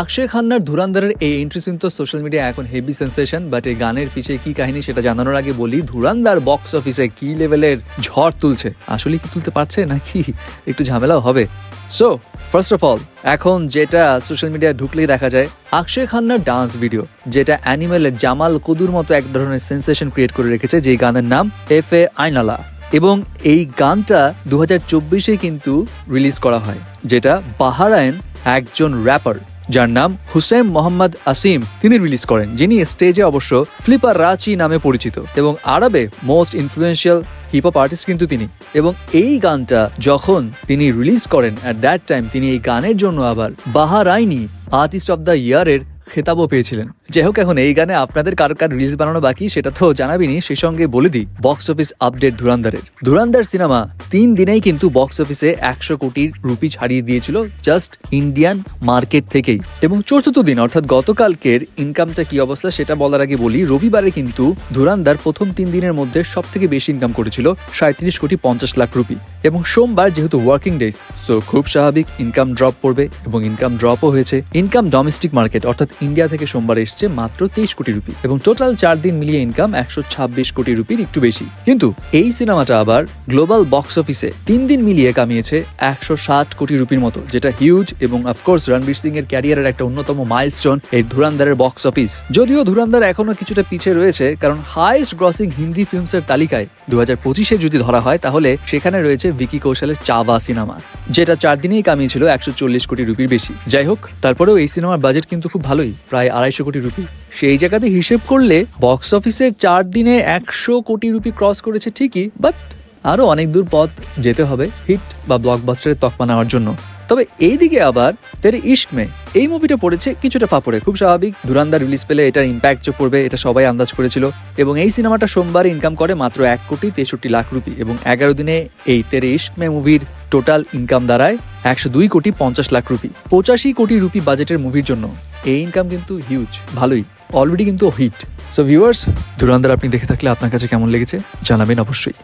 অক্ষয় খান্নার ধুরান্ধারের এই entry scene তো social media এখন হেভি সেন্সেশন, বাট এই গানের পিছে কি কাহিনী সেটা জানানোর আগে বলি ধুরান্ধার বক্স অফিসে কি লেভেলের ঝড় তুলছে। আসলে কি তুলতে পারছে নাকি একটু ঝামেলাও হবে? সো ফার্স্ট অফ অল, এখন যেটা সোশ্যাল মিডিয়ায় ঢুকলেই দেখা যায় অক্ষয় খান্নার ডান্স ভিডিও, যেটা অ্যানিমেলের জামাল কুদুর মতো এক ধরনের সেন্সেশন ক্রিয়েট করে রেখেছে, যে গানের নাম এফএ আইনালা। এবং এই গানটা 2024-এ কিন্তু রিলিজ করা হয়, যেটা বাহারাইন একজন র্যাপার যার নাম হুসেন মোহাম্মদ আসিম তিনি রিলিজ করেন, যিনি স্টেজে অবশ্য ফ্লিপার রাচি নামে পরিচিত এবং আরবে most influential hip hop artist কিন্তু তিনি। এবং এই গানটা যখন তিনি রিলিজ করেন অ্যাট দ্যাট টাইম তিনি এই গানের জন্য আবার বাহারাইনি আর্টিস্ট অফ দ্য ইয়ারের খেতাবও পেয়েছিলেন। যাই হোক, এখন এই গানে আপনাদের কার কার রিলিজ বানানো বাকি সেটা তো জানাবিনি, সেই সঙ্গে বলে দিই বক্স অফিস আপডেট ধুরান্ধারের। ধুরান্ধার সিনেমা 3 দিনেই কিন্তু বক্স অফিসে 100 কোটি রুপি ছাড়িয়ে দিয়েছিল জাস্ট ইন্ডিয়ান মার্কেট থেকেই। এবং চতুর্থ দিন অর্থাৎ গতকালকের ইনকামটা কি অবস্থা সেটা বলার আগে বলি, রবিবারে কিন্তু ধুরান্ধার প্রথম 3 দিনের মধ্যে সব থেকে বেশি ইনকাম করেছিল 37 কোটি 50 লাখ রুপি। এবং সোমবার যেহেতু ওয়ার্কিং ডেজ, সো খুব স্বাভাবিক ইনকাম ড্রপ পড়বে, এবং ইনকাম ড্রপও হয়েছে। ইনকাম ডোমেস্টিক মার্কেট অর্থাৎ ইন্ডিয়া থেকে সোমবার এসছে মাত্র 23 কোটি রুপি, এবং টোটাল 4 দিন মিলিয়ে ইনকাম 126 কোটি রুপির একটু বেশি। কিন্তু এই সিনেমাটা আবার গ্লোবাল বক্স অফিসে 3 দিন মিলিয়ে কামিয়েছে 160 কোটি রুপির মতো, যেটা হিউজ। এবং অফকোর্স রণবীর সিং এর ক্যারিয়ারের একটা অন্যতম মাইলস্টোন এই ধুরান্ধারের বক্স অফিস। যদিও ধুরান্ধার এখনো কিছুটা পিছিয়ে রয়েছে, কারণ হাইয়েস্ট গ্রসিং হিন্দি ফিল্মস এর তালিকায় 2025-এ যদি ধরা হয় তাহলে সেখানে রয়েছে ভিকি কৌশলের চাওয়া সিনেমা, যেটা 4 দিনেই কামিয়েছিল 140 কোটি রুপির বেশি। যাই হোক, তারপরেও এই সিনেমার বাজেট কিন্তু খুব ভালোই, প্রায় 250 কোটি রুপি। সেই জায়গাতে হিসেব করলে বক্স অফিসে 4 দিনে 100 কোটি রুপি ক্রস করেছে ঠিকই, বাট আরো অনেক দূর পথ যেতে হবে হিট বা ব্লকবাস্টারের তকমা নেওয়ার জন্য। তবে এইদিকে আবার তেরে ইশক মে এই মুভিটা পড়েছে কিছুটা ফাপড়ে, খুব স্বাভাবিক। ধুরান্ধার রিলিজ পেলে এটার ইম্প্যাক্ট যে পড়বে এটা সবাই আন্দাজ করেছিল। এবং এই সিনেমাটা সোমবার ইনকাম করে মাত্র 1 কোটি 63 লাখ রুপি, এবং 11 দিনে এই তেরে ইশক মে মুভির টোটাল ইনকাম দাঁড়ায় 102 কোটি 50 লাখ রুপি। 85 কোটি রুপি বাজেটের মুভির জন্য এই ইনকাম কিন্তু হিউজ, ভালোই, অলরেডি কিন্তু হিট। সো ভিউয়ার্স, ধুরান্ধার আপনি দেখে থাকলে আপনার কাছে কেমন লেগেছে জানাবেন অবশ্যই।